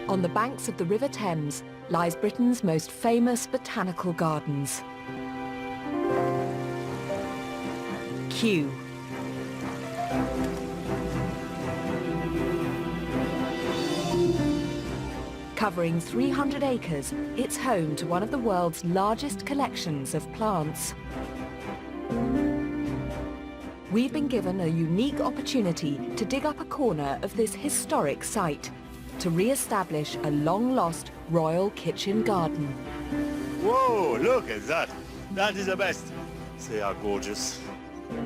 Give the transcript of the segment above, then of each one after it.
On the banks of the River Thames lies Britain's most famous botanical gardens. Kew. Covering 300 acres, it's home to one of the world's largest collections of plants. We've been given a unique opportunity to dig up a corner of this historic site, to re-establish a long-lost royal kitchen garden. Whoa, look at that. That is the best. They are gorgeous.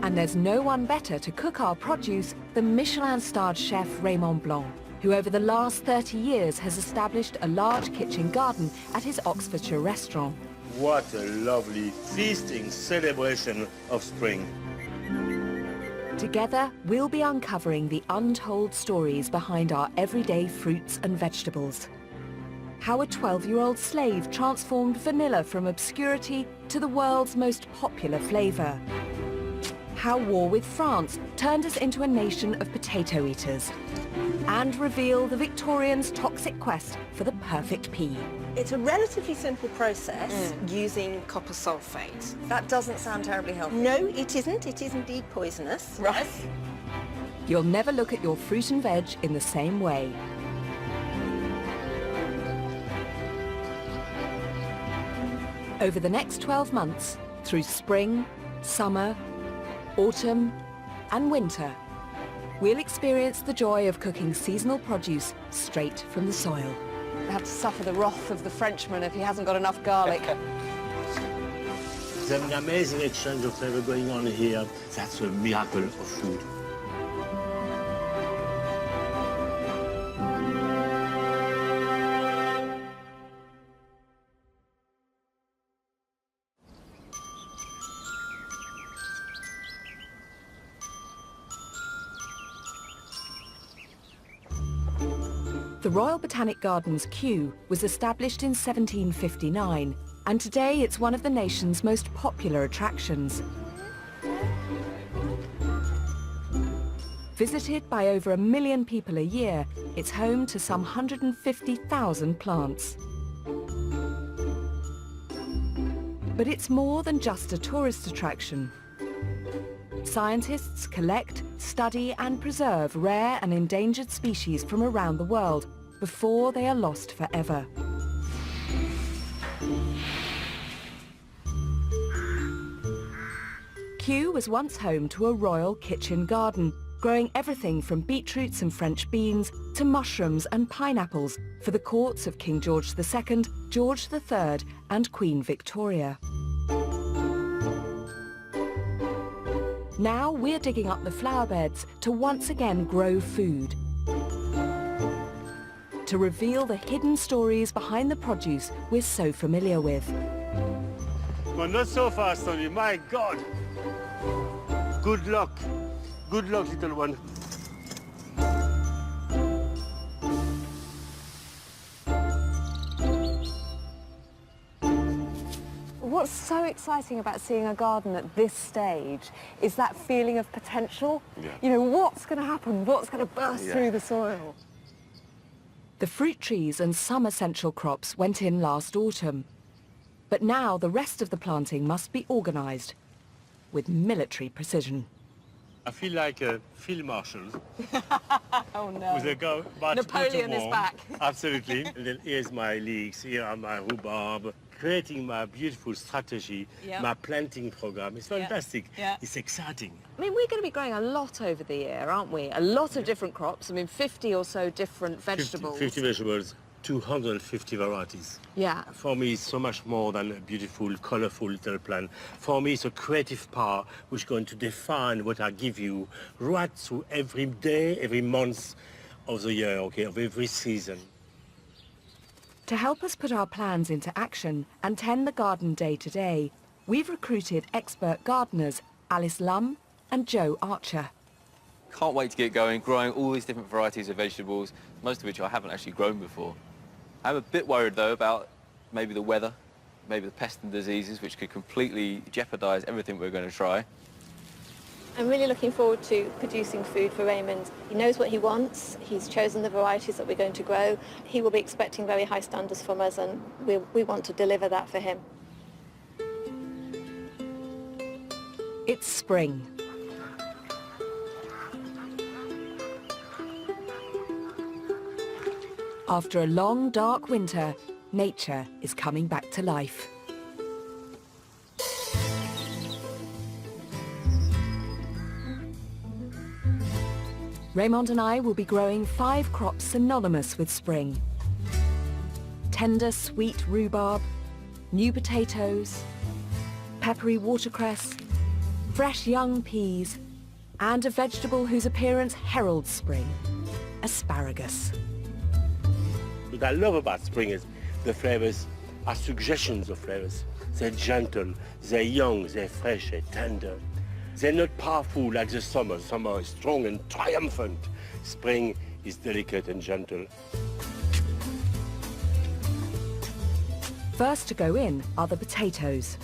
And there's no one better to cook our produce than Michelin-starred chef Raymond Blanc, who over the last 30 years has established a large kitchen garden at his Oxfordshire restaurant. What a lovely feasting celebration of spring. Together, we'll be uncovering the untold stories behind our everyday fruits and vegetables. How a 12-year-old slave transformed vanilla from obscurity to the world's most popular flavour. How war with France turned us into a nation of potato eaters. And reveal the Victorians' toxic quest for the perfect pea. It's a relatively simple process using copper sulfate. That doesn't sound terribly healthy. No, it isn't. It is indeed poisonous. Right. You'll never look at your fruit and veg in the same way. Over the next 12 months, through spring, summer, autumn and winter, we'll experience the joy of cooking seasonal produce straight from the soil. You have to suffer the wrath of the Frenchman if he hasn't got enough garlic. There's an amazing exchange of flavor going on here. That's a miracle of food. The Royal Botanic Gardens Kew was established in 1759, and today it's one of the nation's most popular attractions. Visited by over 1 million people a year, it's home to some 150,000 plants. But it's more than just a tourist attraction. Scientists collect, study and preserve rare and endangered species from around the world before they are lost forever. Kew was once home to a royal kitchen garden, growing everything from beetroots and French beans to mushrooms and pineapples for the courts of King George II, George III and Queen Victoria. Now we're digging up the flower beds to once again grow food, to reveal the hidden stories behind the produce we're so familiar with. Well, not so fast, Tony, my God. Good luck, little one. What's so exciting about seeing a garden at this stage is that feeling of potential. Yeah. You know, what's going to happen? What's going to burst through the soil? The fruit trees and some essential crops went in last autumn. But now the rest of the planting must be organised with military precision. I feel like a field marshal. Oh no. With a go, but Napoleon is back. Absolutely. And then here's my leeks, here are my rhubarb. Creating my beautiful strategy, my planting program. It's fantastic. Yeah. It's exciting. I mean, we're going to be growing a lot over the year, aren't we? A lot of different crops. I mean, 50 or so different vegetables. 50 vegetables, 250 varieties. Yeah. For me, it's so much more than a beautiful, colorful little plant. For me, it's a creative power which is going to define what I give you right through every day, every month of the year, okay, of every season. To help us put our plans into action and tend the garden day to day, we've recruited expert gardeners Alice Lum and Joe Archer. Can't wait to get going, growing all these different varieties of vegetables, most of which I haven't actually grown before. I'm a bit worried though about maybe the weather, maybe the pests and diseases, which could completely jeopardize everything we're going to try. I'm really looking forward to producing food for Raymond. He knows what he wants. He's chosen the varieties that we're going to grow. He will be expecting very high standards from us, and we want to deliver that for him. It's spring. After a long, dark winter, nature is coming back to life. Raymond and I will be growing 5 crops synonymous with spring. Tender, sweet rhubarb, new potatoes, peppery watercress, fresh young peas, and a vegetable whose appearance heralds spring, asparagus. What I love about spring is the flavors are suggestions of flavors. They're gentle, they're young, they're fresh, they're tender. They're not powerful like the summer. Summer is strong and triumphant. Spring is delicate and gentle. First to go in are the potatoes.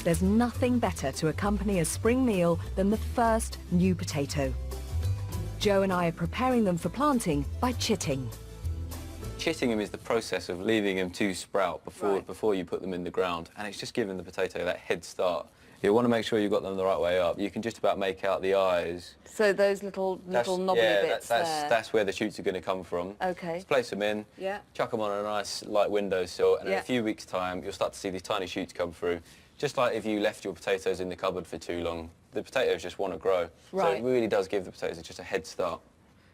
There's nothing better to accompany a spring meal than the first new potato. Joe and I are preparing them for planting by chitting. Chitting them is the process of leaving them to sprout before you put them in the ground, and it's just giving the potato that head start. You want to make sure you've got them the right way up. You can just about make out the eyes. So those little knobbly bits there. That's where the shoots are going to come from. Okay. Just place them in, chuck them on a nice light windowsill, and in a few weeks' time, you'll start to see these tiny shoots come through. Just like if you left your potatoes in the cupboard for too long, the potatoes just want to grow. Right. So it really does give the potatoes just a head start.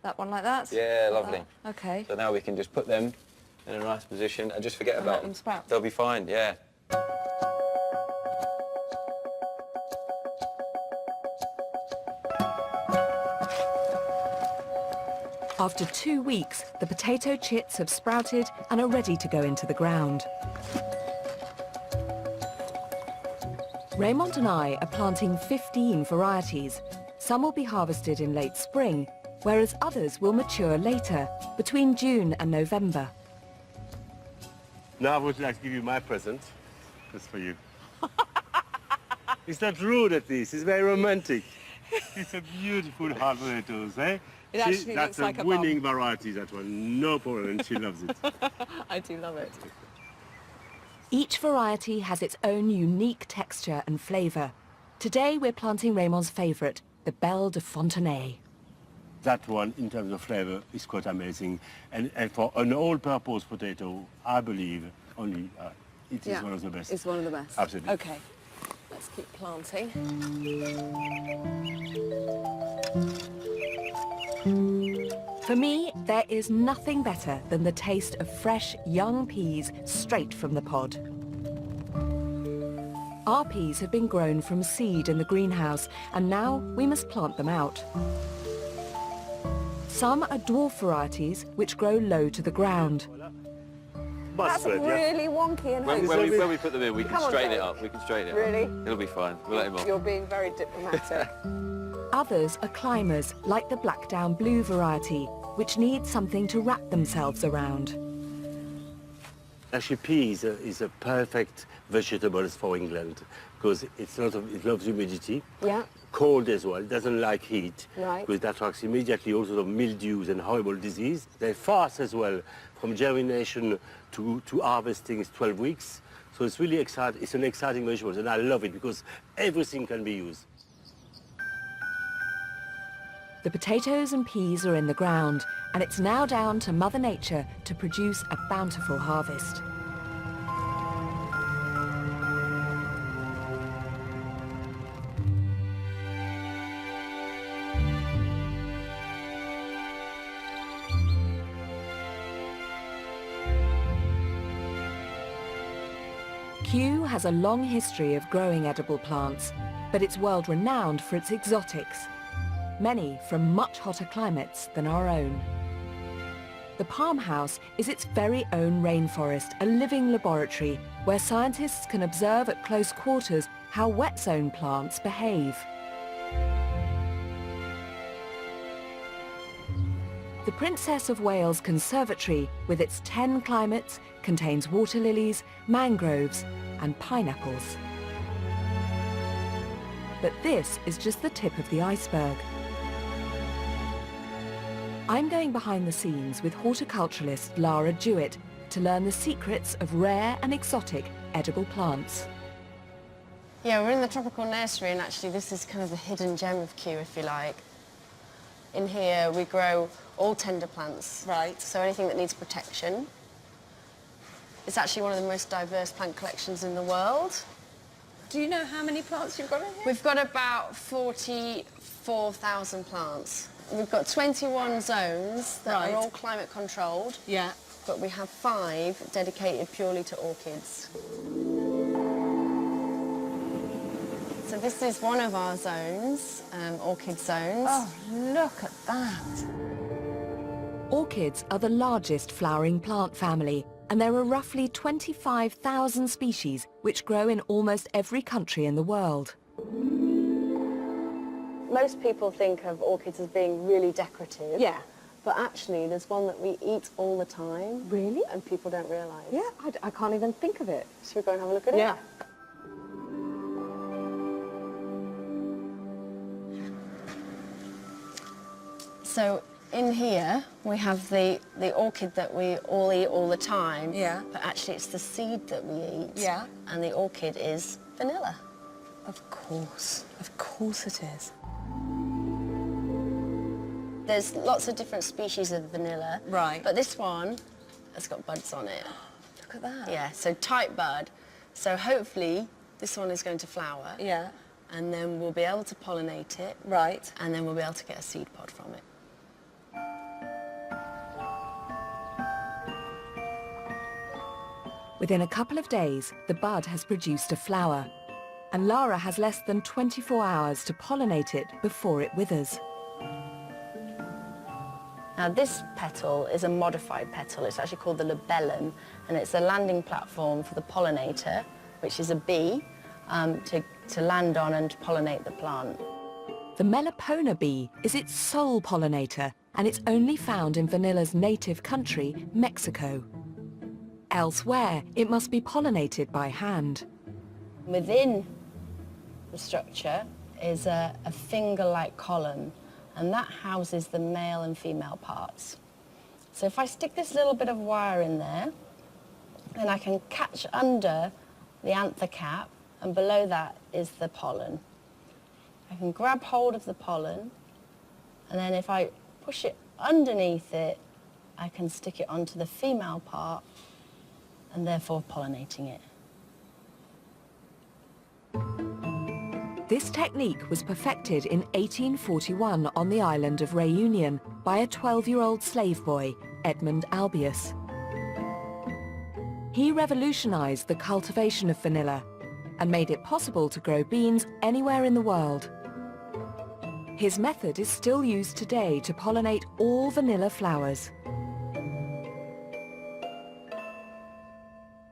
That one like that? Yeah, lovely. Okay. So now we can just put them in a nice position and just forget about let them sprout. They'll be fine, yeah. After 2 weeks, the potato chits have sprouted and are ready to go into the ground. Raymond and I are planting 15 varieties. Some will be harvested in late spring, whereas others will mature later, between June and November. Now I would like to give you my present. Just for you. It's not rude at least, it's very romantic. It's a beautiful hard potatoes, eh? It actually that's looks like a a winning variety, that one. No problem, and she loves it. I do love it. Each variety has its own unique texture and flavour. Today we're planting Raymond's favourite, the Belle de Fontenay. That one, in terms of flavour, is quite amazing. And for an all-purpose potato, I believe only it is one of the best. It's one of the best. Absolutely. Okay, let's keep planting. For me, there is nothing better than the taste of fresh, young peas straight from the pod. Our peas have been grown from seed in the greenhouse, and now we must plant them out. Some are dwarf varieties which grow low to the ground. That's really wonky and hopeless. When we put them in, we can Come on, straighten it Joe. up. We can straighten it Really? up. It'll be fine. We'll let him off. You're being very diplomatic. Others are climbers, like the Blackdown Blue variety, which need something to wrap themselves around. Actually, peas is a perfect vegetable for England because it loves humidity. Yeah. Cold as well. It doesn't like heat. Right. Because that attracts immediately all sorts of mildews and horrible disease. They're fast as well. From germination to harvesting is 12 weeks. So it's really exciting. It's an exciting vegetable, and I love it because everything can be used. The potatoes and peas are in the ground, and it's now down to Mother Nature to produce a bountiful harvest. Kew has a long history of growing edible plants, but it's world-renowned for its exotics, many from much hotter climates than our own. The Palm House is its very own rainforest, a living laboratory where scientists can observe at close quarters how wet zone plants behave. The Princess of Wales Conservatory, with its 10 climates, contains water lilies, mangroves and pineapples. But this is just the tip of the iceberg. I'm going behind the scenes with horticulturalist Lara Jewett to learn the secrets of rare and exotic edible plants. Yeah, we're in the tropical nursery, and actually this is kind of the hidden gem of Kew, if you like. In here we grow all tender plants. Right. So anything that needs protection. It's actually one of the most diverse plant collections in the world. Do you know how many plants you've got in here? We've got about 44,000 plants. We've got 21 zones that Right. are all climate controlled. Yeah. But we have 5 dedicated purely to orchids. So this is one of our zones, orchid zones. Oh, look at that. Orchids are the largest flowering plant family, and there are roughly 25,000 species which grow in almost every country in the world. Most people think of orchids as being really decorative. Yeah. But actually, there's one that we eat all the time. Really? And people don't realise. Yeah, I can't even think of it. Should we go and have a look at it? Yeah. So in here, we have the orchid that we all eat all the time. Yeah. But actually, it's the seed that we eat. Yeah. And the orchid is vanilla. Of course it is. There's lots of different species of vanilla. Right. But this one has got buds on it. Look at that. Yeah, so tight bud. So hopefully this one is going to flower. Yeah. And then we'll be able to pollinate it. Right. And then we'll be able to get a seed pod from it. Within a couple of days, the bud has produced a flower, and Lara has less than 24 hours to pollinate it before it withers. Now this petal is a modified petal. It's actually called the labellum, and it's a landing platform for the pollinator, which is a bee, to land on and pollinate the plant. The Melipona bee is its sole pollinator, and it's only found in vanilla's native country, Mexico. Elsewhere, it must be pollinated by hand. Within the structure is a finger-like column, and that houses the male and female parts. So if I stick this little bit of wire in there, then I can catch under the anther cap, and below that is the pollen. I can grab hold of the pollen, and then if I push it underneath it, I can stick it onto the female part, and therefore pollinating it. This technique was perfected in 1841 on the island of Réunion by a 12-year-old slave boy, Edmund Albius. He revolutionized the cultivation of vanilla and made it possible to grow beans anywhere in the world. His method is still used today to pollinate all vanilla flowers.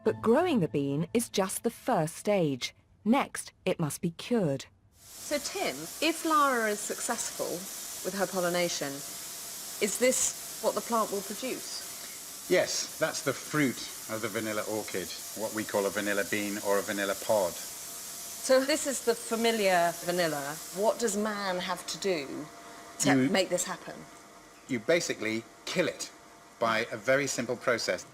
But growing the bean is just the first stage. Next, it must be cured. So Tim, if Lara is successful with her pollination, is this what the plant will produce? Yes, that's the fruit of the vanilla orchid, what we call a vanilla bean or a vanilla pod. So this is the familiar vanilla. What does man have to do to make this happen? You basically kill it by a very simple process.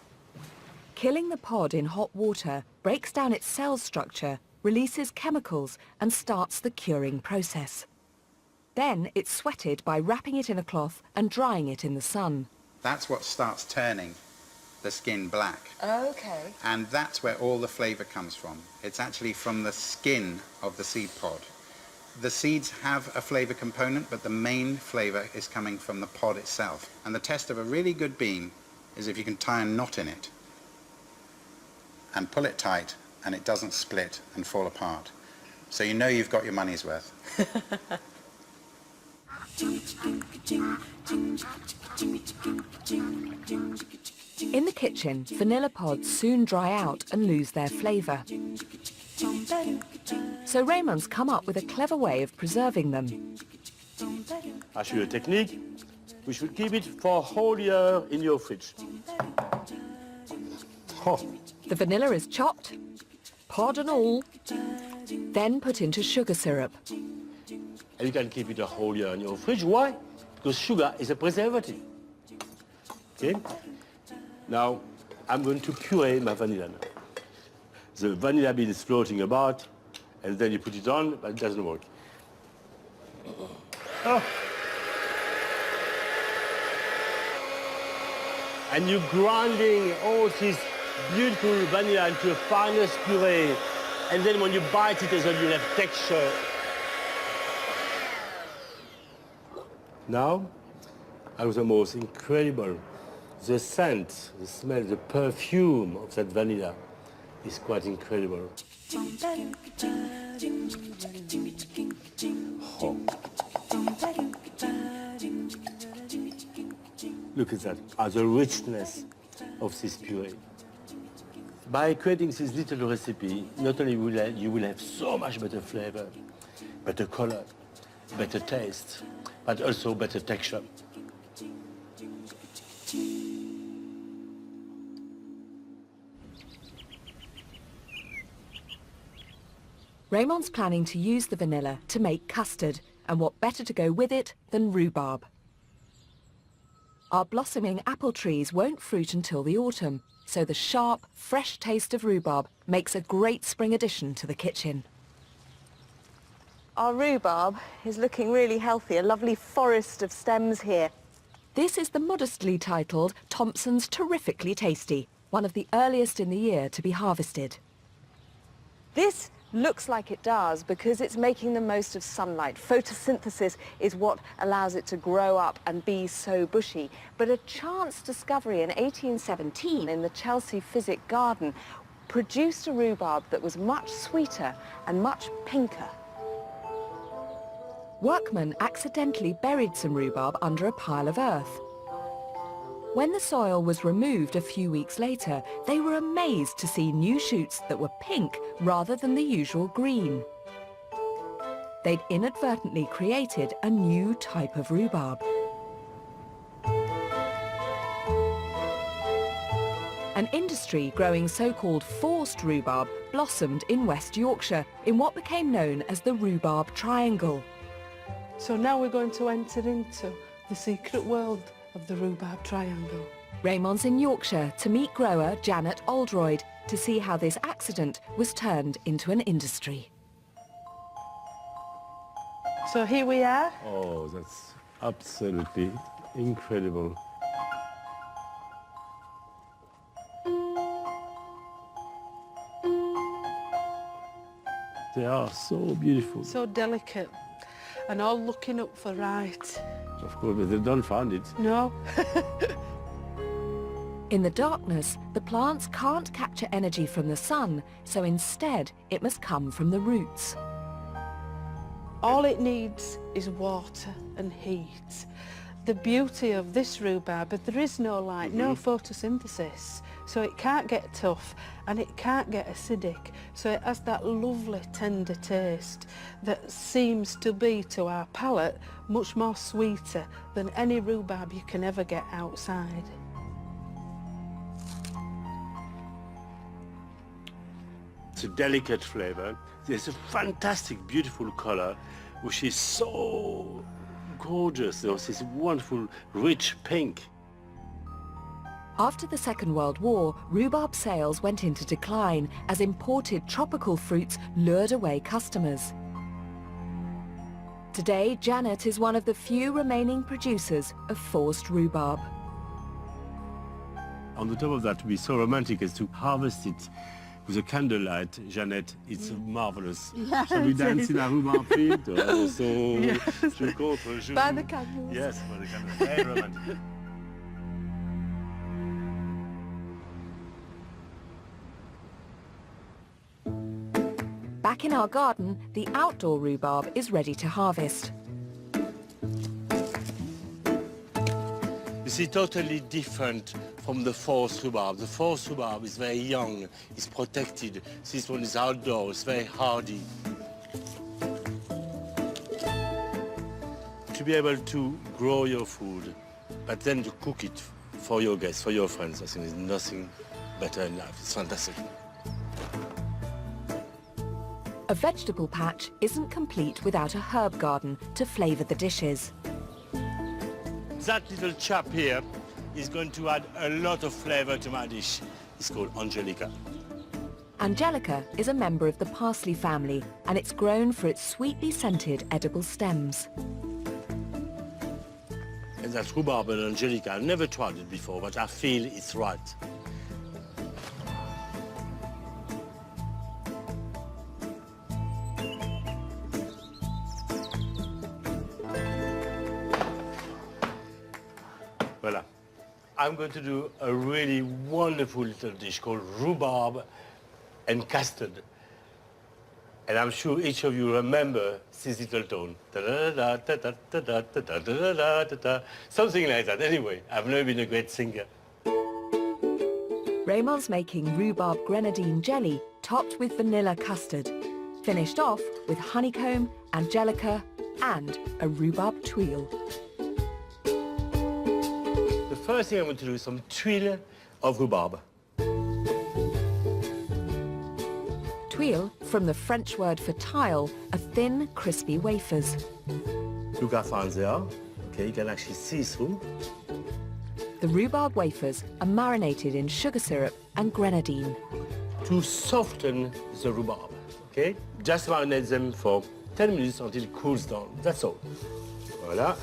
Killing the pod in hot water breaks down its cell structure, releases chemicals, and starts the curing process. Then it's sweated by wrapping it in a cloth and drying it in the sun. That's what starts turning the skin black. Okay. And that's where all the flavour comes from. It's actually from the skin of the seed pod. The seeds have a flavour component, but the main flavour is coming from the pod itself. And the test of a really good bean is if you can tie a knot in it and pull it tight and it doesn't split and fall apart. So you know you've got your money's worth. In the kitchen, vanilla pods soon dry out and lose their flavour. So Raymond's come up with a clever way of preserving them. I'll show you a technique. We should keep it for a whole year in your fridge. Oh. The vanilla is chopped, pod and all, then put into sugar syrup. And you can keep it a whole year in your fridge. Why? Because sugar is a preservative. Okay? Now, I'm going to puree my vanilla now. The vanilla bean is floating about, and then you put it on, but it doesn't work. Oh. And you're grinding all this beautiful vanilla into a finest puree, and then when you bite it as well, you'll have texture. Now, I was the most incredible. The scent, the smell, the perfume of that vanilla is quite incredible. Oh. Look at that, the richness of this puree. By creating this little recipe, not only will you will have so much better flavor, better color, better taste, but also better texture. Raymond's planning to use the vanilla to make custard, and what better to go with it than rhubarb. Our blossoming apple trees won't fruit until the autumn, so the sharp, fresh taste of rhubarb makes a great spring addition to the kitchen. Our rhubarb is looking really healthy, a lovely forest of stems here. This is the modestly titled Thompson's Terrifically Tasty, one of the earliest in the year to be harvested. This looks like it does because it's making the most of sunlight. Photosynthesis is what allows it to grow up and be so bushy. But a chance discovery in 1817 in the Chelsea Physic Garden produced a rhubarb that was much sweeter and much pinker. Workmen accidentally buried some rhubarb under a pile of earth. When the soil was removed a few weeks later, they were amazed to see new shoots that were pink rather than the usual green. They'd inadvertently created a new type of rhubarb. An industry growing so-called forced rhubarb blossomed in West Yorkshire in what became known as the Rhubarb Triangle. So now we're going to enter into the secret world of the Rhubarb Triangle. Raymond's in Yorkshire to meet grower Janet Oldroyd to see how this accident was turned into an industry. So here we are. Oh, that's absolutely incredible. They are so beautiful. So delicate and all looking up for right. Of course, but they don't find it. No. In the darkness, the plants can't capture energy from the sun, so instead it must come from the roots. All it needs is water and heat. The beauty of this rhubarb, but there is no light, no photosynthesis, so it can't get tough and it can't get acidic, so it has that lovely tender taste that seems to be, to our palate, much more sweeter than any rhubarb you can ever get outside. It's a delicate flavor. There's a fantastic, beautiful color, which is so gorgeous. There's this wonderful, rich pink. After the Second World War, rhubarb sales went into decline as imported tropical fruits lured away customers. Today, Janet is one of the few remaining producers of forced rhubarb. On the top of that, to be so romantic as to harvest it with a candlelight, Janet, it's marvelous. Yeah, Shall we dance in a rhubarb field? Yes. By the candles. Yes, by the candles. Very romantic. Back in our garden, the outdoor rhubarb is ready to harvest. This is totally different from the forced rhubarb. The forced rhubarb is very young, it's protected. This one is outdoor, it's very hardy. To be able to grow your food, but then to cook it for your guests, for your friends, I think there's nothing better in life. It's fantastic. A vegetable patch isn't complete without a herb garden to flavour the dishes. That little chap here is going to add a lot of flavour to my dish. It's called Angelica. Angelica is a member of the parsley family, and it's grown for its sweetly scented edible stems. And that's rhubarb and Angelica. I've never tried it before, but I feel it's right. Voilà. I'm going to do a really wonderful little dish called rhubarb and custard. And I'm sure each of you remember this little tone. Something like that. Anyway, I've never been a great singer. Raymond's making rhubarb grenadine jelly topped with vanilla custard, finished off with honeycomb, Angelica, and a rhubarb tuile. The first thing I'm going to do is some tuile of rhubarb. Tuile, from the French word for tile, are thin, crispy wafers. Look how fine they are. Okay, you can actually see through. The rhubarb wafers are marinated in sugar syrup and grenadine. To soften the rhubarb, okay? Just marinate them for 10 minutes until it cools down. That's all. Voilà.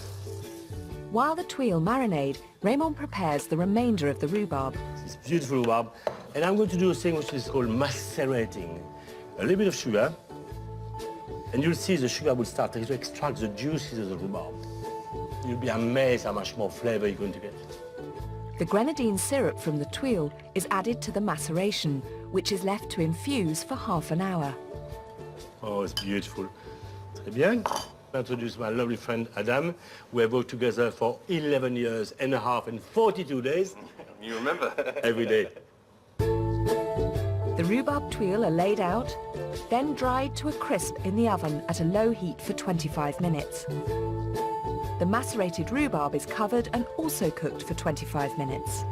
While the tuile marinade, Raymond prepares the remainder of the rhubarb. This beautiful rhubarb. And I'm going to do a thing which is called macerating. A little bit of sugar, and you'll see the sugar will start to extract the juices of the rhubarb. You'll be amazed how much more flavor you're going to get. The grenadine syrup from the tuile is added to the maceration, which is left to infuse for half an hour. Oh, it's beautiful. Très bien. I introduce my lovely friend Adam. We have worked together for 11 years and a half and 42 days. You remember? Every day. The rhubarb tuile are laid out, then dried to a crisp in the oven at a low heat for 25 minutes. The macerated rhubarb is covered and also cooked for 25 minutes.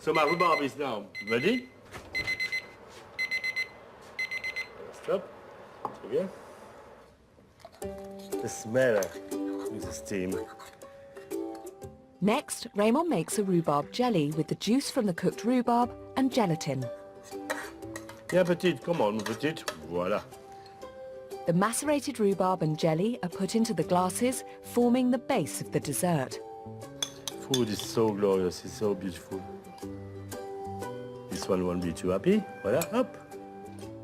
So my rhubarb is now ready. Stop. Très bien. The smell with the steam. Next, Raymond makes a rhubarb jelly with the juice from the cooked rhubarb and gelatin. Yeah, petite, come on, petite. Voilà. The macerated rhubarb and jelly are put into the glasses, forming the base of the dessert. Food is so glorious, it's so beautiful. This one won't be too happy. Voilà, up.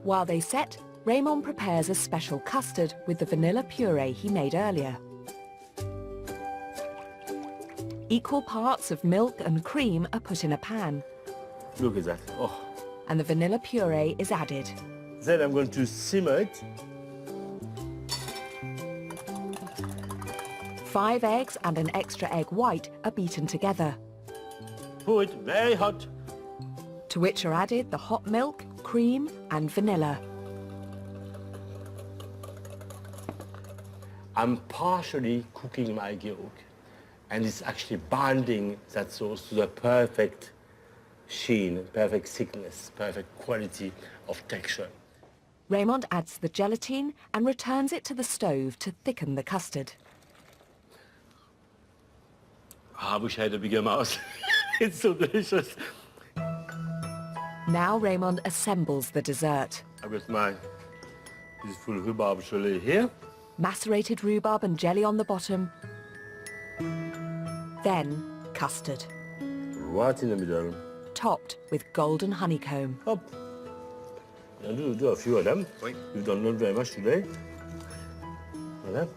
While they set, Raymond prepares a special custard with the vanilla puree he made earlier. Equal parts of milk and cream are put in a pan, Look at that. Oh. and the vanilla puree is added. Then I'm going to simmer it. 5 eggs and an extra egg white are beaten together, Pour it very hot. to which are added the hot milk, cream and vanilla. I'm partially cooking my yolk, and it's actually binding that sauce to the perfect sheen, perfect thickness, perfect quality of texture. Raymond adds the gelatine and returns it to the stove to thicken the custard. I wish I had a bigger mouth. It's so delicious. Now Raymond assembles the dessert. I've got my beautiful rhubarb gelée here. Macerated rhubarb and jelly on the bottom, then custard, Right in the middle. topped with golden honeycomb. Hop. I'll do a few of them. Oui. You've done not very much today. Voilà.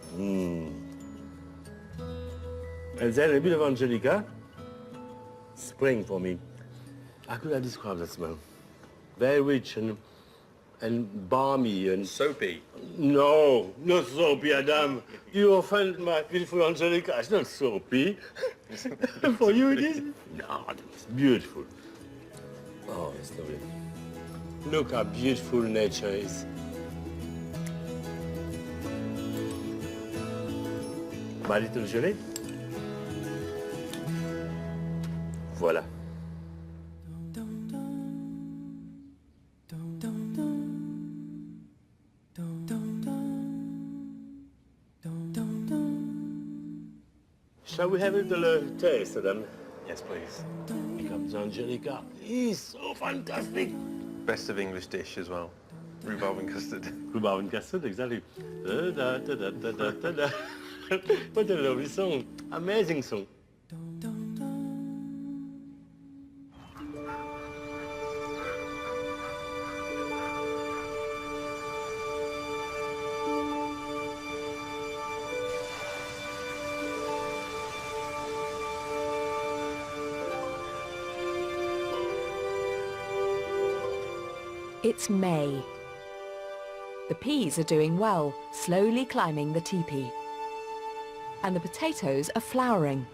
And then a bit of Angelica. Spring for me. How could I describe that smell? Very rich and balmy and... Soapy. No, not soapy, Adam. You offend my beautiful Angelica. It's not soapy. For you it is? No, it's beautiful. Oh, it's lovely. Look how beautiful nature is. my little gelée. Voilà. Shall we have a little taste, Adam? Yes, please. Here comes Angelica. It's so fantastic. Best of English dish as well. Rhubarb and custard. Rhubarb and custard, exactly. Da, da, da, da, da, da, da, da. What a lovely song. Amazing song. It's May. The peas are doing well, slowly climbing the teepee. And the potatoes are flowering.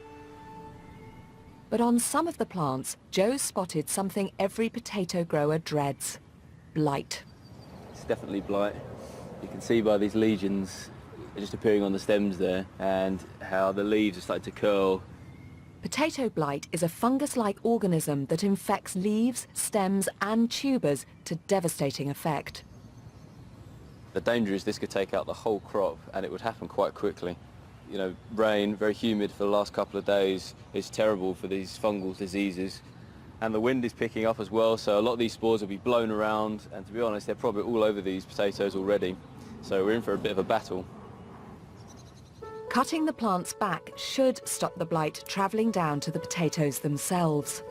But on some of the plants, Joe spotted something every potato grower dreads: blight. It's definitely blight. You can see by these legions just appearing on the stems there, and how the leaves are starting to curl. Potato blight is a fungus-like organism that infects leaves, stems and tubers to devastating effect. The danger is this could take out the whole crop, and it would happen quite quickly. You know, rain, very humid for the last couple of days, is terrible for these fungal diseases. And the wind is picking up as well, so a lot of these spores will be blown around, and to be honest, they're probably all over these potatoes already. So we're in for a bit of a battle. Cutting the plants back should stop the blight travelling down to the potatoes themselves.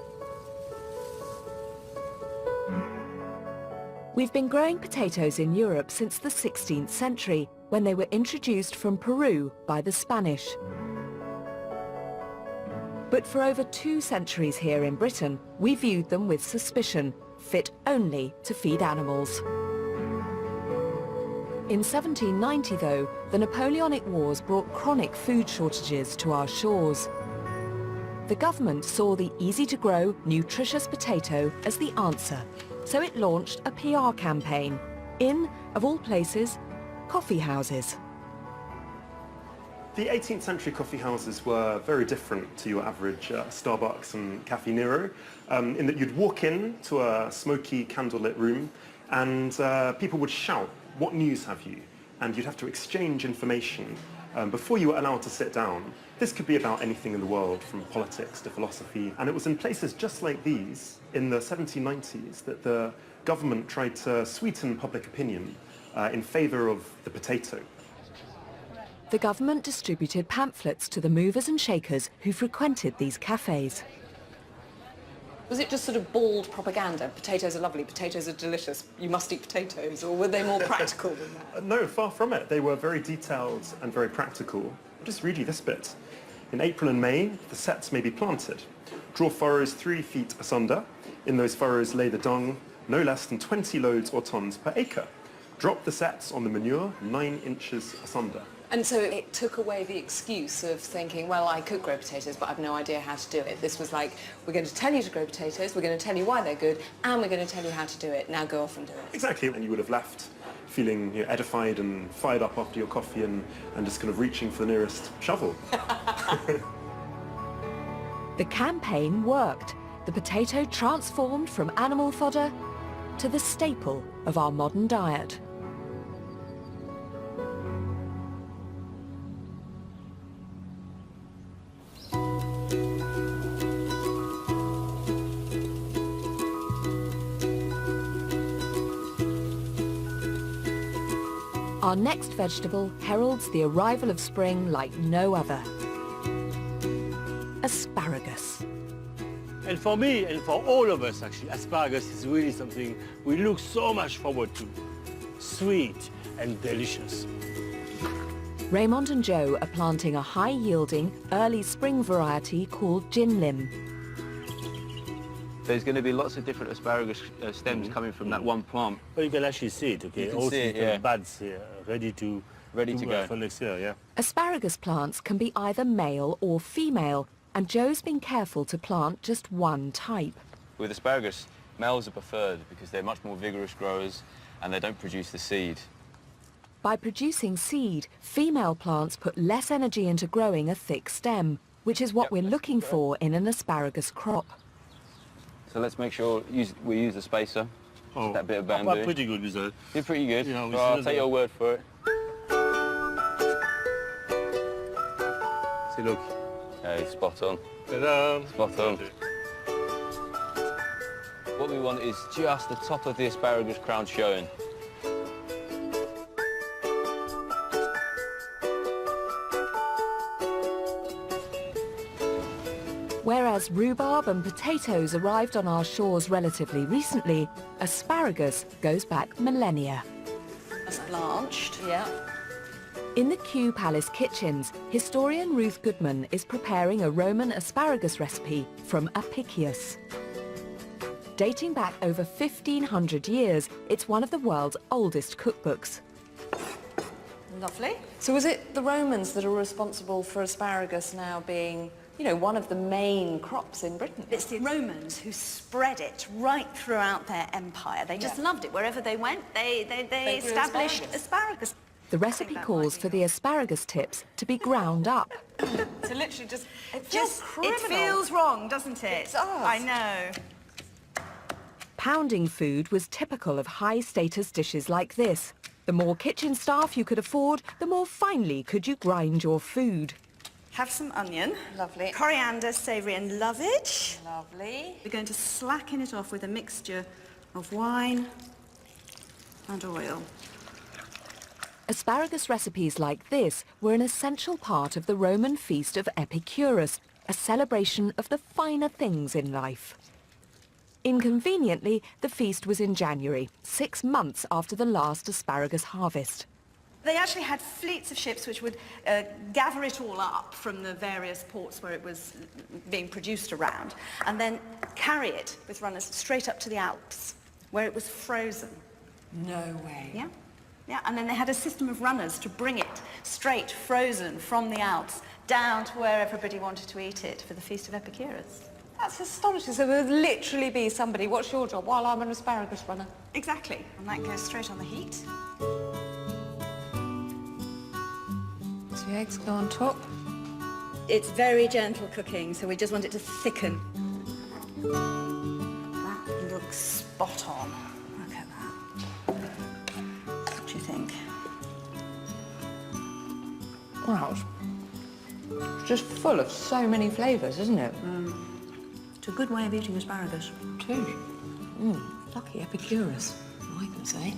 We've been growing potatoes in Europe since the 16th century, when they were introduced from Peru by the Spanish. But for over 2 centuries here in Britain, we viewed them with suspicion, fit only to feed animals. In 1790, though, the Napoleonic Wars brought chronic food shortages to our shores. The government saw the easy-to-grow, nutritious potato as the answer, so it launched a PR campaign in, of all places, coffee houses. The 18th century coffee houses were very different to your average Starbucks and Caffè Nero, in that you'd walk in to a smoky, candlelit room and people would shout, "What news have you?" And you'd have to exchange information before you were allowed to sit down. This could be about anything in the world, from politics to philosophy. And it was in places just like these, in the 1790s, that the government tried to sweeten public opinion in favour of the potato. The government distributed pamphlets to the movers and shakers who frequented these cafes. Was it just sort of bald propaganda? Potatoes are lovely, potatoes are delicious, you must eat potatoes, or were they more practical than that? No, far from it. They were very detailed and very practical. I'll just read you this bit. In April and May, the sets may be planted. Draw furrows 3 feet asunder. In those furrows lay the dung, no less than 20 loads or tons per acre. Drop the sets on the manure 9 inches asunder. And so it took away the excuse of thinking, well, I could grow potatoes, but I've no idea how to do it. This was like, we're going to tell you to grow potatoes, we're going to tell you why they're good, and we're going to tell you how to do it. Now go off and do it. Exactly, and you would have left feeling edified and fired up after your coffee and just kind of reaching for the nearest shovel. The campaign worked. The potato transformed from animal fodder to the staple of our modern diet. Our next vegetable heralds the arrival of spring like no other. Asparagus. And for me, and for all of us actually, asparagus is really something we look so much forward to. Sweet and delicious. Raymond and Joe are planting a high-yielding, early spring variety called Jinlim. There's going to be lots of different asparagus stems coming from that one plant. Well, you can actually see it, okay? You can All see it, different yeah. buds here, ready to go. For next year, yeah. Asparagus plants can be either male or female, and Joe's been careful to plant just one type. With asparagus, males are preferred because they're much more vigorous growers and they don't produce the seed. By producing seed, female plants put less energy into growing a thick stem, which is what we're looking for in an asparagus crop. So let's make sure we use the spacer. Oh, That bit of bamboo. I'm pretty good with that. You're pretty good. Yeah, Well, I'll take your word for it. See, look. Okay, spot on. Ta-da! Spot on. What we want is just the top of the asparagus crown showing. Whereas rhubarb and potatoes arrived on our shores relatively recently, asparagus goes back millennia. That's blanched. Yeah. In the Kew Palace kitchens, historian Ruth Goodman is preparing a Roman asparagus recipe from Apicius. Dating back over 1,500 years, it's one of the world's oldest cookbooks. Lovely. So was it the Romans that are responsible for asparagus now being, you know, one of the main crops in Britain? It's the Romans who spread it right throughout their empire. They just loved it. Wherever they went, they grew established asparagus. The recipe calls for the asparagus tips to be ground up. So literally just, it feels criminal. It feels wrong, doesn't it? It does. I know. Pounding food was typical of high-status dishes like this. The more kitchen staff you could afford, the more finely could you grind your food. Have some onion. Lovely. Coriander, savoury and lovage. Lovely. We're going to slacken it off with a mixture of wine and oil. Asparagus recipes like this were an essential part of the Roman feast of Epicurus, a celebration of the finer things in life. Inconveniently, the feast was in January, 6 months after the last asparagus harvest. They actually had fleets of ships which would gather it all up from the various ports where it was being produced around, and then carry it with runners straight up to the Alps, where it was frozen. No way. Yeah? Yeah, and then they had a system of runners to bring it straight, frozen, from the Alps, down to where everybody wanted to eat it for the Feast of Epicurus. That's astonishing. So there would literally be somebody, what's your job? While I'm an asparagus runner. Exactly. And that goes straight on the heat. So the eggs go on top. It's very gentle cooking, so we just want it to thicken. That looks spot on. Look at that. What do you think? Wow. It's just full of so many flavours, isn't it? It's a good way of eating asparagus. Too. Lucky Epicurus, I can say.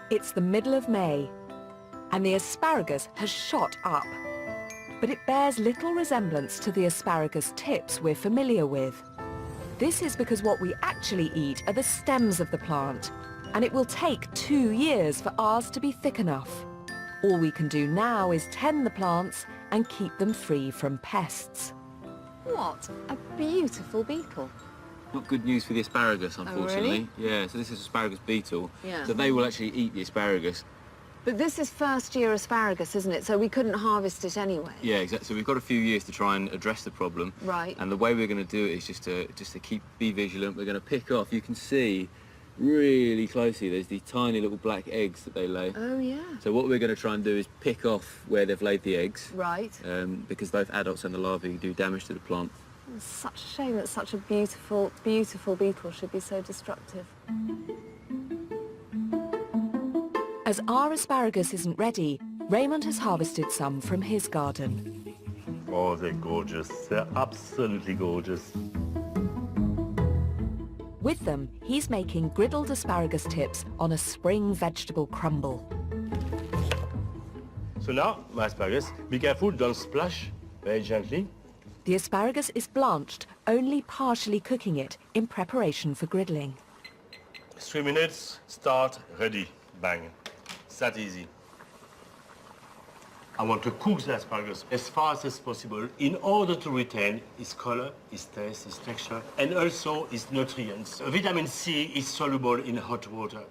It's the middle of May, and the asparagus has shot up. But it bears little resemblance to the asparagus tips we're familiar with. This is because what we actually eat are the stems of the plant, and it will take 2 years for ours to be thick enough. All we can do now is tend the plants and keep them free from pests. What a beautiful beetle. Not good news for the asparagus, unfortunately. really? Yeah, so this is asparagus beetle. Yeah. So they will actually eat the asparagus. But this is first-year asparagus, isn't it? So we couldn't harvest it anyway. Yeah, exactly. So we've got a few years to try and address the problem. Right. And the way we're going to do it is just to be vigilant. We're going to pick off. You can see really closely there's these tiny little black eggs that they lay. Oh, yeah. So what we're going to try and do is pick off where they've laid the eggs. Right. Because both adults and the larvae do damage to the plant. It's such a shame that such a beautiful, beautiful beetle should be so destructive. As our asparagus isn't ready, Raymond has harvested some from his garden. Oh, they're gorgeous. They're absolutely gorgeous. With them, he's making griddled asparagus tips on a spring vegetable crumble. So now, my asparagus, be careful, don't splash, very gently. The asparagus is blanched, only partially cooking it in preparation for griddling. 3 minutes, start, ready, bang. It's that easy. I want to cook the asparagus as fast as possible in order to retain its color, its taste, its texture, and also its nutrients. Vitamin C is soluble in hot water.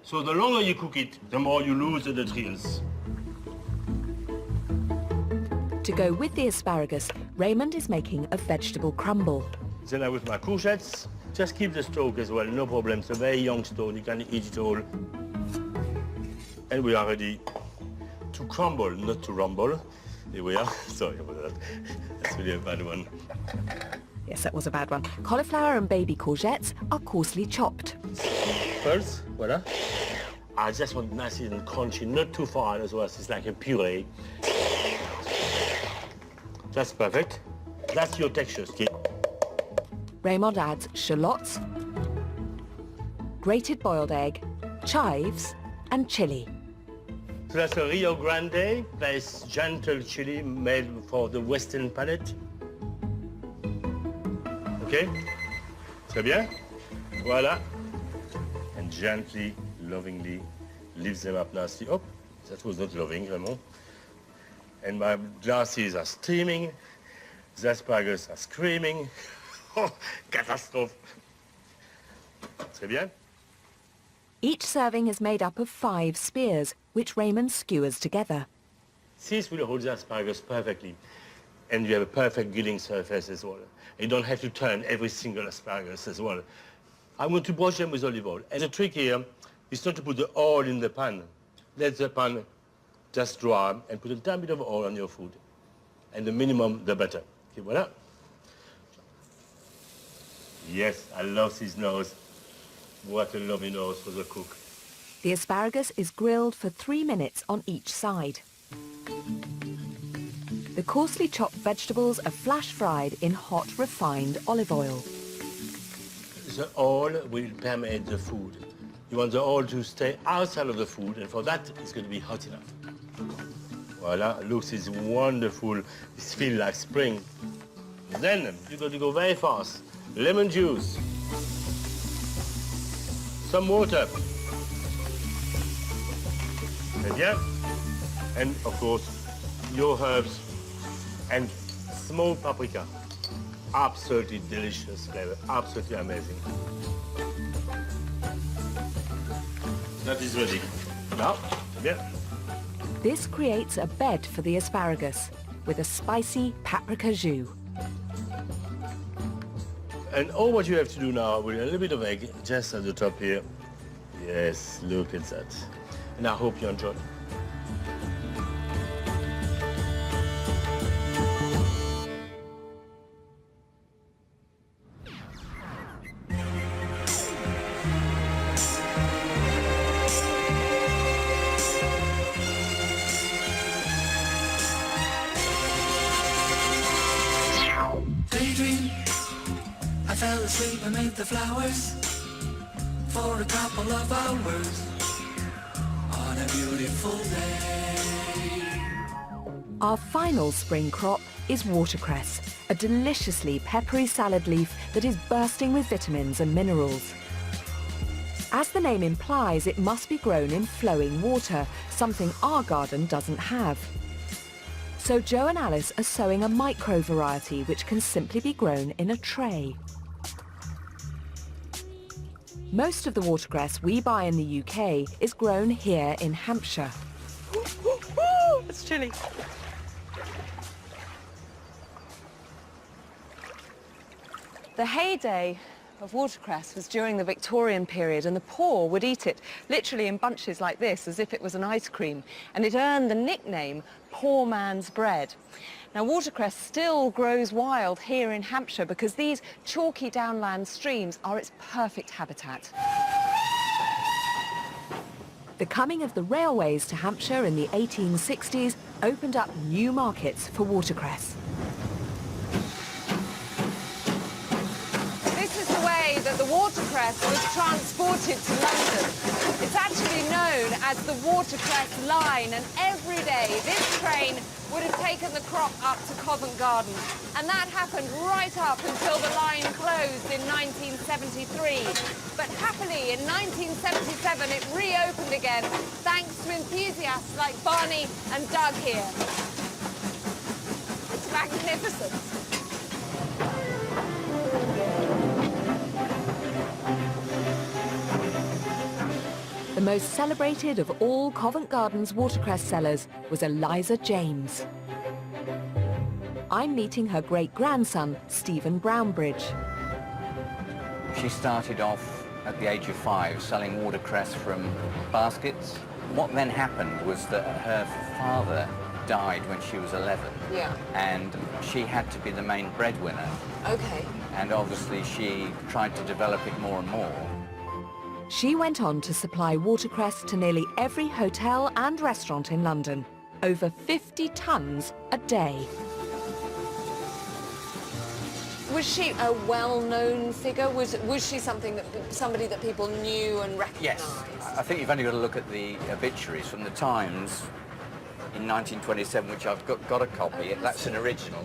So the longer you cook it, the more you lose the nutrients. To go with the asparagus, Raymond is making a vegetable crumble. Then I with my courgettes. Just keep the stalk as well, no problem. It's a very young stalk, you can eat it all. And we are ready to crumble, not to rumble. Here we are. Sorry about that. That's really a bad one. Yes, that was a bad one. Cauliflower and baby courgettes are coarsely chopped. First, voila. I just want nice and crunchy, not too far as well. It's like a puree. That's perfect. That's your texture, Steve. Raymond adds shallots, grated boiled egg, chives, and chili. So that's a Rio Grande, place gentle chili made for the Western palate. Okay? Très bien. Voila. And gently, lovingly, lift them up nicely. Oh, that was not loving, Raymond. And my glasses are steaming. The asparagus are screaming. Oh, catastrophe. Très bien. Each serving is made up of 5 spears, which Raymond skewers together. This will hold the asparagus perfectly. And you have a perfect grilling surface as well. You don't have to turn every single asparagus as well. I'm going to brush them with olive oil. And the trick here is not to put the oil in the pan. Let the pan just dry and put a tiny bit of oil on your food. And the minimum, the better. Okay, voila. Yes, I love this nose. What a lovely nose for the cook. The asparagus is grilled for 3 minutes on each side. The coarsely chopped vegetables are flash fried in hot, refined olive oil. The oil will permeate the food. You want the oil to stay outside of the food, and for that, it's going to be hot enough. Voila, looks is wonderful. It feels like spring. Then you're going to go very fast. Lemon juice. Some water. Très bien. And of course, your herbs and smoked paprika. Absolutely delicious flavor, absolutely amazing. That is ready. Now, bien. This creates a bed for the asparagus with a spicy paprika jus. And all what you have to do now with a little bit of egg just at the top here. Yes, look at that. And I hope you enjoy. Daydream, I fell asleep amid the flowers for a couple of hours on a beautiful day. Our final spring crop is watercress, a deliciously peppery salad leaf that is bursting with vitamins and minerals. As the name implies, it must be grown in flowing water, something our garden doesn't have. So Joe and Alice are sowing a micro variety which can simply be grown in a tray. Most of the watercress we buy in the UK is grown here in Hampshire. It's chilly. The heyday of watercress was during the Victorian period, and the poor would eat it literally in bunches like this, as if it was an ice cream, and it earned the nickname poor man's bread. Now, watercress still grows wild here in Hampshire because these chalky downland streams are its perfect habitat. The coming of the railways to Hampshire in the 1860s opened up new markets for watercress. This is the way that the watercress was transported to London. It's actually known as the watercress line, and every day this train would have taken the crop up to Covent Garden. And that happened right up until the line closed in 1973. But happily, in 1977, it reopened again, thanks to enthusiasts like Barney and Doug here. It's magnificent. The most celebrated of all Covent Garden's watercress sellers was Eliza James. I'm meeting her great-grandson, Stephen Brownbridge. She started off at the age of 5 selling watercress from baskets. What then happened was that her father died when she was 11. Yeah. And she had to be the main breadwinner. Okay. And obviously she tried to develop it more and more. She went on to supply watercress to nearly every hotel and restaurant in London. Over 50 tons a day. Was she a well-known figure? Was she somebody that people knew and recognised? Yes. I think you've only got to look at the obituaries from the Times in 1927, which I've got a copy. That's an original.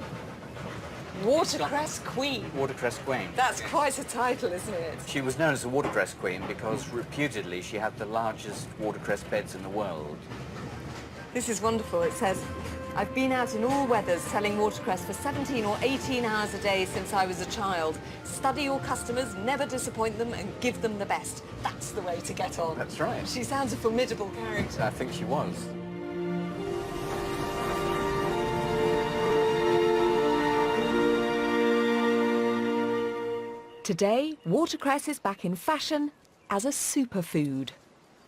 Watercress Queen. Watercress Queen. That's quite a title, isn't it? She was known as the Watercress Queen because reputedly she had the largest watercress beds in the world. This is wonderful. It says, I've been out in all weathers selling watercress for 17 or 18 hours a day since I was a child. Study your customers, never disappoint them, and give them the best. That's the way to get on. That's right. She sounds a formidable character. I think she was. Today, watercress is back in fashion as a superfood.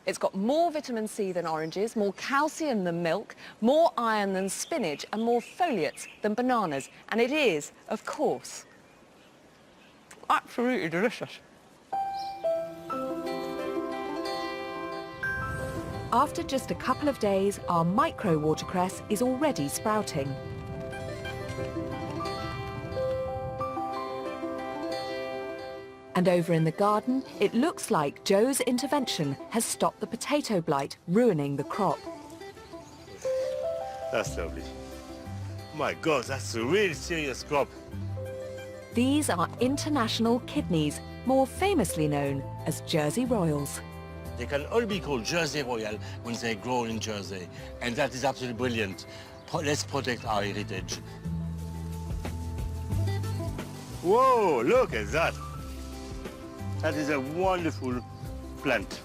It's got more vitamin C than oranges, more calcium than milk, more iron than spinach, and more folates than bananas. And it is, of course, absolutely delicious. After just a couple of days, our micro watercress is already sprouting. And over in the garden, it looks like Joe's intervention has stopped the potato blight, ruining the crop. That's lovely. My God, that's a really serious crop. These are international kidneys, more famously known as Jersey Royals. They can all be called Jersey Royal when they grow in Jersey, and that is absolutely brilliant. Let's protect our heritage. Whoa, look at that. That is a wonderful plant.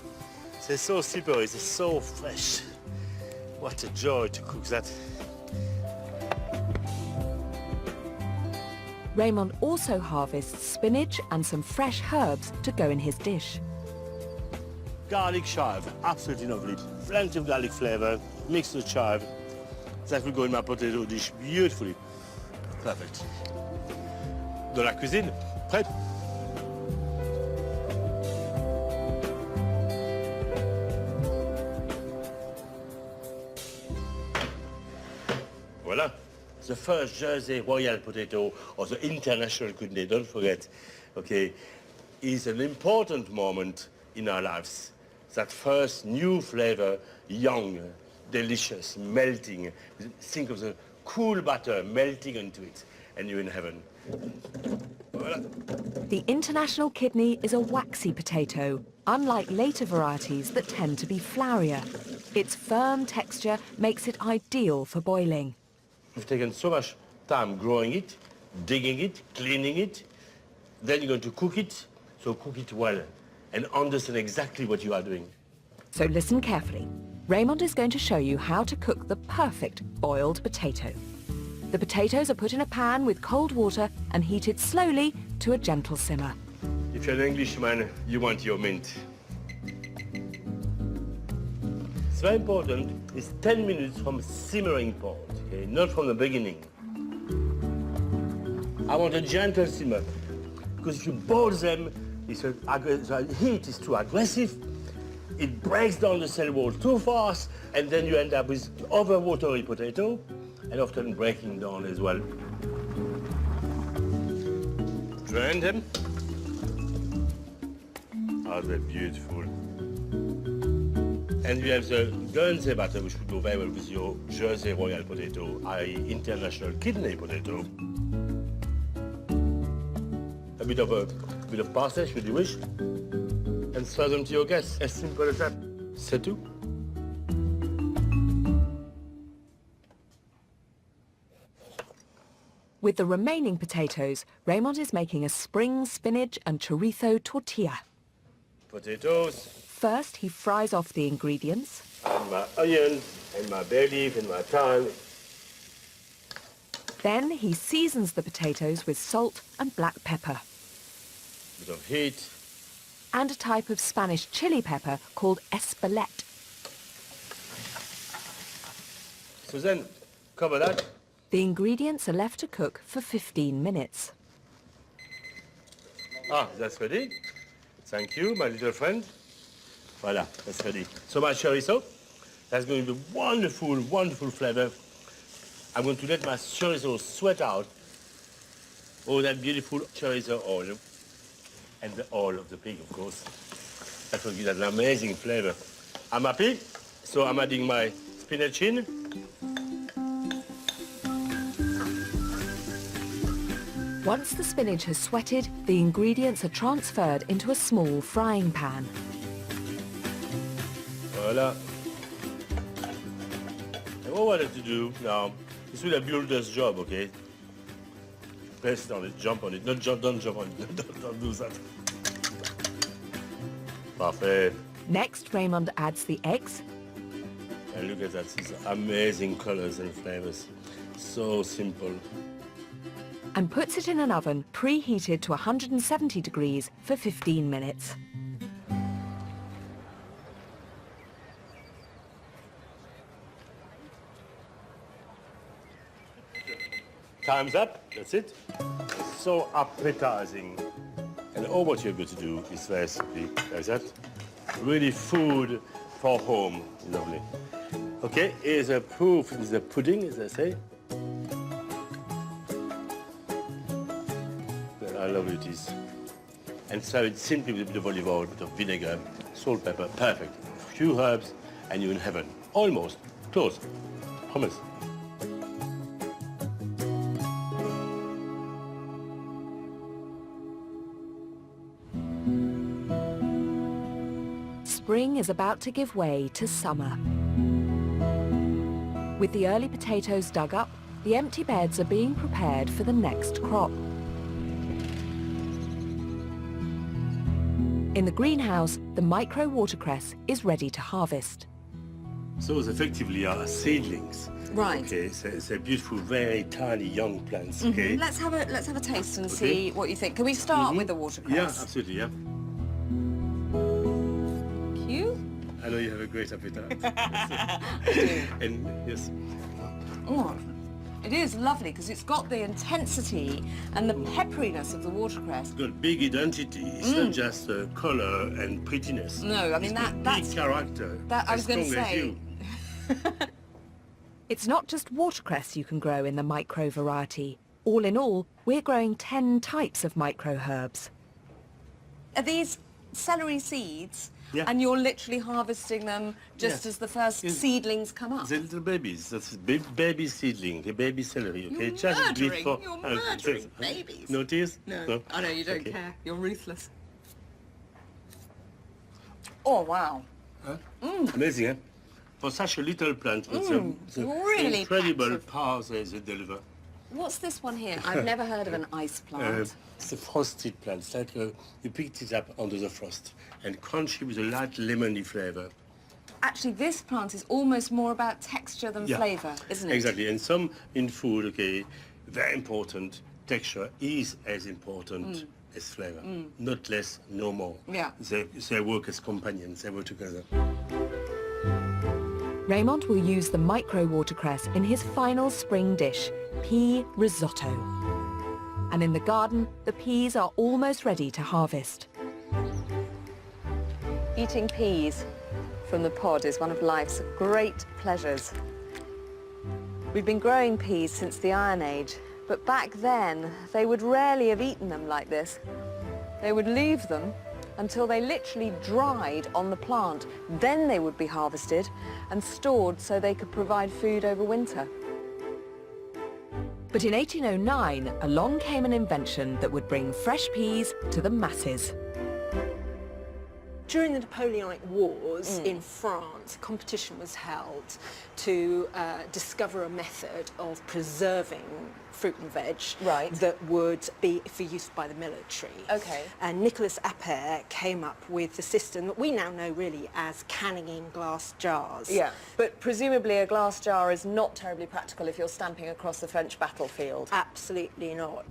It's so slippery, it's so fresh. What a joy to cook that. Raymond also harvests spinach and some fresh herbs to go in his dish. Garlic chive, absolutely lovely. Plenty of garlic flavor, mixed with chive. That will go in my potato dish beautifully. Perfect. Dans la cuisine, prêt? Voilà. The first Jersey Royal potato, or the international kidney, don't forget, okay, is an important moment in our lives. That first new flavor, young, delicious, melting. Think of the cool butter melting into it, and you're in heaven. Voilà. The international kidney is a waxy potato, unlike later varieties that tend to be flourier. Its firm texture makes it ideal for boiling. We've taken so much time growing it, digging it, cleaning it. Then you're going to cook it, so cook it well and understand exactly what you are doing. So listen carefully. Raymond is going to show you how to cook the perfect boiled potato. The potatoes are put in a pan with cold water and heated slowly to a gentle simmer. If you're an Englishman, you want your mint. It's very important, it's 10 minutes from simmering point, okay? Not from the beginning. I want a gentle simmer, because if you boil them, the heat is too aggressive, it breaks down the cell wall too fast, and then you end up with over-watery potato, and often breaking down as well. Drain them. Oh, they're beautiful. And you have the Guernsey batter, which would go very well with your Jersey Royal potato, i.e. international kidney potato. A bit of parsley, should you wish, and serve them to your guests. As simple as that. C'est tout. With the remaining potatoes, Raymond is making a spring spinach and chorizo tortilla. Potatoes. First, he fries off the ingredients. And my onions, and my bay leaf, and my thyme. Then he seasons the potatoes with salt and black pepper. Bit of heat. And a type of Spanish chili pepper called espelette. So then, cover that. The ingredients are left to cook for 15 minutes. Ah, that's ready. Thank you, my little friend. Voila, that's ready. So my chorizo, that's going to be wonderful, wonderful flavor. I'm going to let my chorizo sweat out all that beautiful chorizo oil and the oil of the pig, of course. That will give that an amazing flavor. I'm happy, so I'm adding my spinach in. Once the spinach has sweated, the ingredients are transferred into a small frying pan. Voila. And what I wanted to do now, this will be a builder's job, okay? Press on it, jump on it. Don't jump on it. Don't do that. Parfait. Next, Raymond adds the eggs. And look at that, these amazing colors and flavors. So simple. And puts it in an oven preheated to 170 degrees for 15 minutes. Time's up, that's it. So appetizing. And all what you're going to do is very simply, like that. Really food for home, lovely. Okay, here's a proof, this is a pudding, as I say. How lovely it is. And serve it simply with a bit of olive oil, a bit of vinegar, salt, pepper, perfect. A few herbs, and you're in heaven. Almost. Close. Promise. Spring is about to give way to summer. With the early potatoes dug up, the empty beds are being prepared for the next crop. In the greenhouse, the micro watercress is ready to harvest. So those effectively are seedlings. Right. Okay, so it's a beautiful, very tiny young plants, okay? Let's have a taste and see what you think. Can we start with the watercress? Yeah, absolutely, yeah. Thank you. I know you have a great appetite. And yes. Oh, it is lovely because it's got the intensity and the pepperiness of the watercress. It's got big identity. It's not just color and prettiness. No, I mean that's big character. That I was going to strong as say. you. It's not just watercress you can grow in the micro variety. All in all, we're growing 10 types of micro herbs. Are these celery seeds? Yeah. And you're literally harvesting them just as the first seedlings come up? The little babies. That's baby seedling, the baby celery. Okay, You're just murdering, before. you're murdering babies. No tears? No. I know, you don't Okay. care. You're ruthless. Oh, wow. Huh? Amazing, eh? For such a little plant, it's really incredible packed with- power they deliver. What's this one here? I've never heard of an ice plant. It's a frosted plant. It's like you picked it up under the frost and crunchy with a light lemony flavor. Actually, this plant is almost more about texture than flavour, isn't it? Exactly. And some in food, okay, very important. Texture is as important as flavor. Not less, no more. Yeah. They work as companions. They work together. Raymond will use the micro watercress in his final spring dish, pea risotto. And in the garden, the peas are almost ready to harvest. Eating peas from the pod is one of life's great pleasures. We've been growing peas since the Iron Age, but back then they would rarely have eaten them like this. They would leave them until they literally dried on the plant. Then they would be harvested and stored so they could provide food over winter. But in 1809, along came an invention that would bring fresh peas to the masses. During the Napoleonic Wars in France, a competition was held to discover a method of preserving fruit and veg that would be for use by the military. Okay. And Nicolas Appert came up with the system that we now know really as canning in glass jars. Yeah, but presumably a glass jar is not terribly practical if you're stamping across the French battlefield. Absolutely not.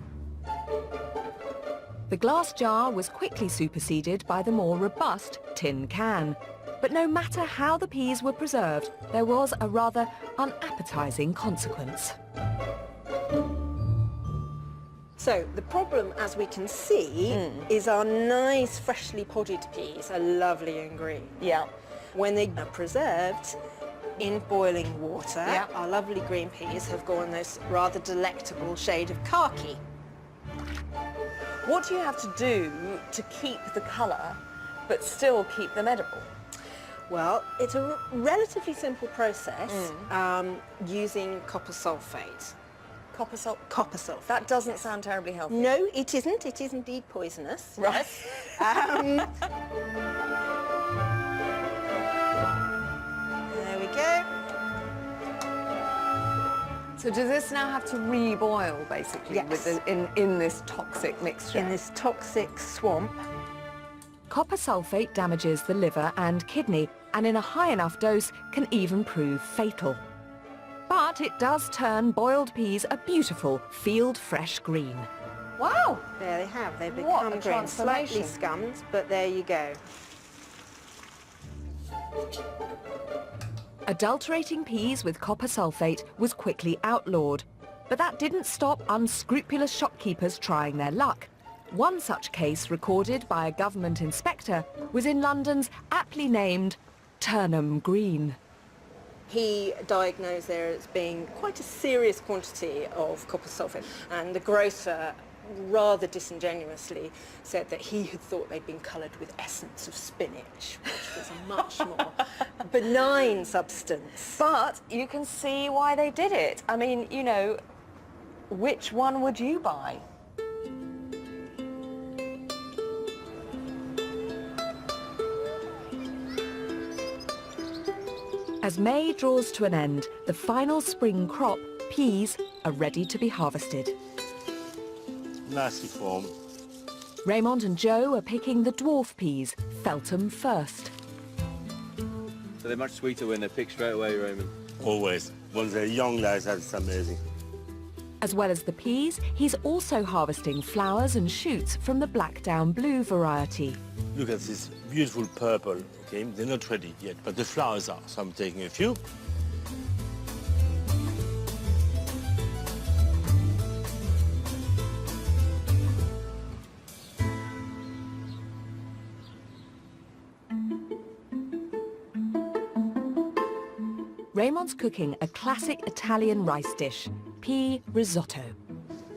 The glass jar was quickly superseded by the more robust tin can. But no matter how the peas were preserved, there was a rather unappetizing consequence. So the problem, as we can see, is our nice freshly podded peas are lovely and green. Yeah. When they are preserved in boiling water, our lovely green peas have gone this rather delectable shade of khaki. What do you have to do to keep the colour but still keep them edible? Well, it's a relatively simple process using copper sulfate. Copper sulfate? Copper sulfate. That doesn't sound terribly healthy. No, it isn't. It is indeed poisonous. Right. There we go. So does this now have to reboil, basically, Yes. with in this toxic mixture? In this toxic swamp. Copper sulfate damages the liver and kidney, and in a high enough dose can even prove fatal. But it does turn boiled peas a beautiful field-fresh green. Wow! There they have. They've What a become green. Slightly transformation. scummed, but there you go. Adulterating peas with copper sulfate was quickly outlawed, but that didn't stop unscrupulous shopkeepers trying their luck. One such case recorded by a government inspector was in London's aptly named Turnham Green. He diagnosed there as being quite a serious quantity of copper sulfate, and the grocer rather disingenuously said that he had thought they'd been coloured with essence of spinach, which was a much more benign substance. But you can see why they did it. I mean, you know, which one would you buy? As May draws to an end, the final spring crop, peas, are ready to be harvested. Nicely formed. Raymond and Joe are picking the dwarf peas, Feltham first. So they're much sweeter when they're picked straight away, Raymond. Always. When they're young like that, it's amazing. As well as the peas, he's also harvesting flowers and shoots from the Blackdown Blue variety. Look at this beautiful purple, okay? They're not ready yet, but the flowers are, so I'm taking a few. Raymond's cooking a classic Italian rice dish, pea risotto.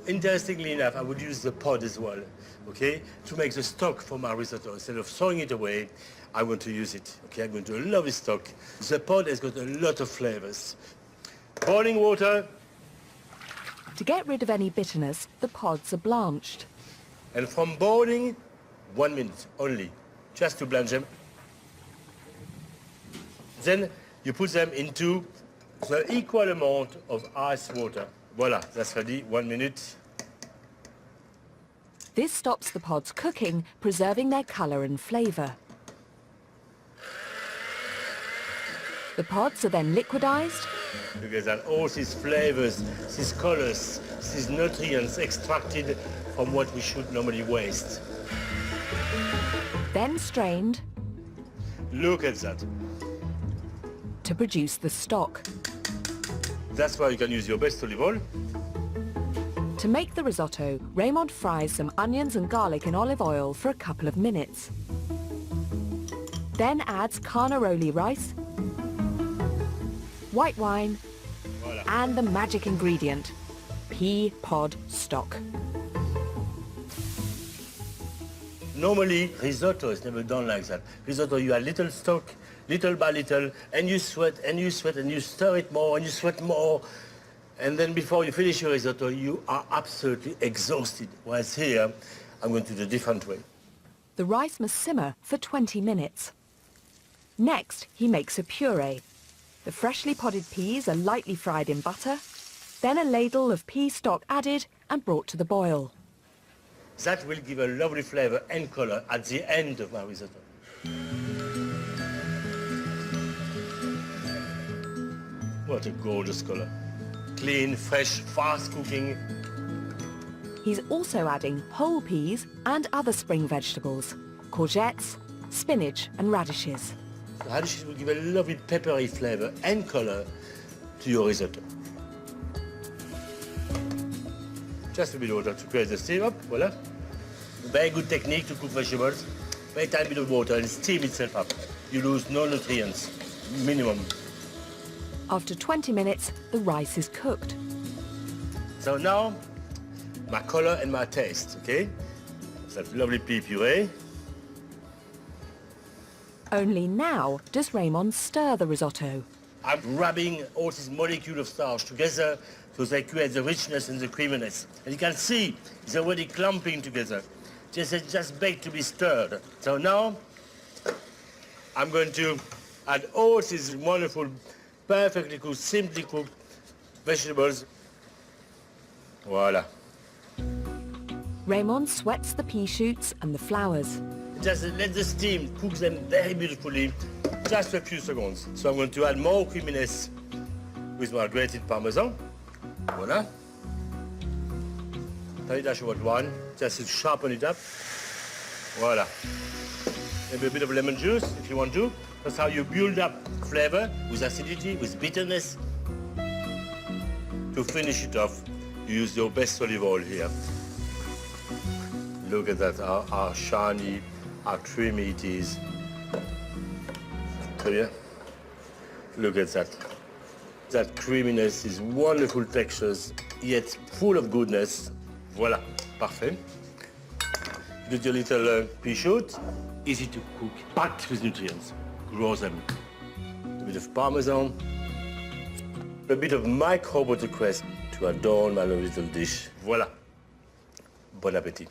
Interestingly enough, I would use the pod as well, okay, to make the stock for my risotto. Instead of throwing it away, I want to use it, okay? I'm going to love this stock. The pod has got a lot of flavors. Boiling water. To get rid of any bitterness, the pods are blanched. And from boiling, 1 minute only, just to blanch them. Then you put them into the equal amount of ice water. Voila, that's ready, 1 minute. This stops the pods cooking, preserving their colour and flavour. The pods are then liquidized. You get that all these flavors, these colors, these nutrients extracted from what we should normally waste. Then strained. Look at that. To produce the stock. That's why you can use your best olive oil. To make the risotto, Raymond fries some onions and garlic in olive oil for a couple of minutes. Then adds carnaroli rice, white wine, Voila. and the magic ingredient, pea pod stock. Normally, risotto is never done like that. Risotto, you add little stock, little by little, and you sweat, and you sweat, and you stir it more, and you sweat more. And then before you finish your risotto, you are absolutely exhausted. Whereas here, I'm going to do it a different way. The rice must simmer for 20 minutes. Next, he makes a puree. The freshly podded peas are lightly fried in butter, then a ladle of pea stock added and brought to the boil. That will give a lovely flavor and color at the end of my risotto. What a gorgeous color. Clean, fresh, fast cooking. He's also adding whole peas and other spring vegetables, courgettes, spinach and radishes. The radishes will give a lovely peppery flavor and color to your risotto. Just a bit of water to create the syrup, voila. Very good technique to cook vegetables. Very tiny bit of water and steam itself up. You lose no nutrients, minimum. After 20 minutes, the rice is cooked. So now, my color and my taste, okay? That lovely pea puree. Only now does Raymond stir the risotto. I'm rubbing all these molecules of starch together so they create the richness and the creaminess. And you can see it's already clumping together. Just baked to be stirred. So now I'm going to add all these wonderful, perfectly cooked, simply cooked vegetables. Voila. Raymond sweats the pea shoots and the flowers. Just let the steam cook them very beautifully, just a few seconds. So I'm going to add more creaminess with my grated parmesan. Voila. Tiny dash of white wine, just to sharpen it up. Voila. Maybe a bit of lemon juice if you want to. That's how you build up flavor with acidity, with bitterness. To finish it off, you use your best olive oil here. Look at that, how shiny, how creamy it is. So yeah, look at that. That creaminess is wonderful textures, yet full of goodness. Voila, parfait. Do your little pea shoot, easy to cook, packed with nutrients. Grow them. A bit of parmesan, a bit of micro watercress to adorn my little dish. Voila. Bon appétit.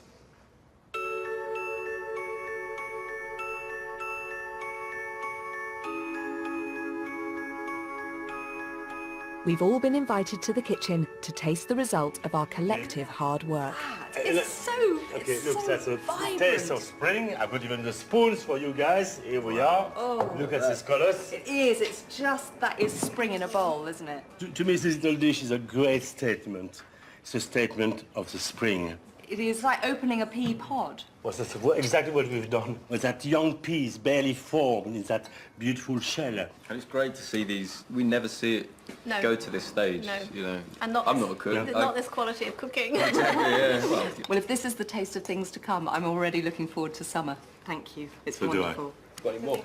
We've all been invited to the kitchen to taste the result of our collective hard work. It's so Okay, look, so that's a vibrant. taste of spring. I've got even the spoons for you guys. Here we are. Oh. Look at these colors. It is. It's just that is spring in a bowl, isn't it? To me, this little dish is a great statement. It's a statement of the spring. It is like opening a pea pod. Well, that's exactly what we've done. With that young peas barely formed in that beautiful shell. And it's great to see these. We never see it No. go to this stage. No. You know, And not I'm this- not a cook. Not this quality of cooking. Exactly. Yeah. Well, Well, if this is the taste of things to come, I'm already looking forward to summer. Thank you. It's So do I. wonderful. got any more?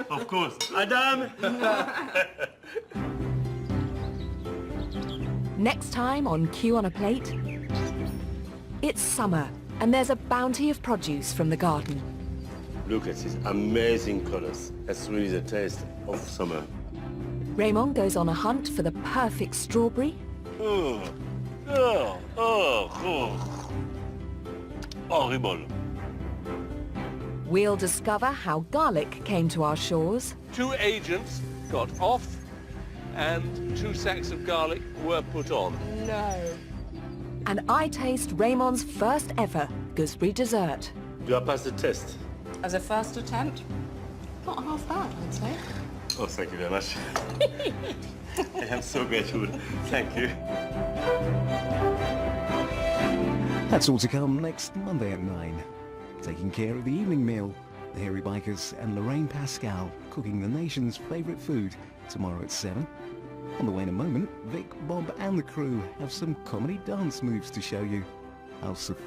Of course. Adam! Next time on Q on a Plate, it's summer and there's a bounty of produce from the garden. Look at these amazing colors. That's really the taste of summer. Raymond goes on a hunt for the perfect strawberry. Horrible. We'll discover how garlic came to our shores. 2 agents got off and 2 sacks of garlic were put on. No. And I taste Raymond's first ever gooseberry dessert. You have passed the test. As a first attempt, not half bad, I'd say. Oh, thank you very much. I am so grateful. Thank you. That's all to come next Monday at 9. Taking care of the evening meal, the Hairy Bikers and Lorraine Pascal cooking the nation's favourite food tomorrow at 7. On the way in a moment, Vic, Bob and the crew have some comedy dance moves to show you. How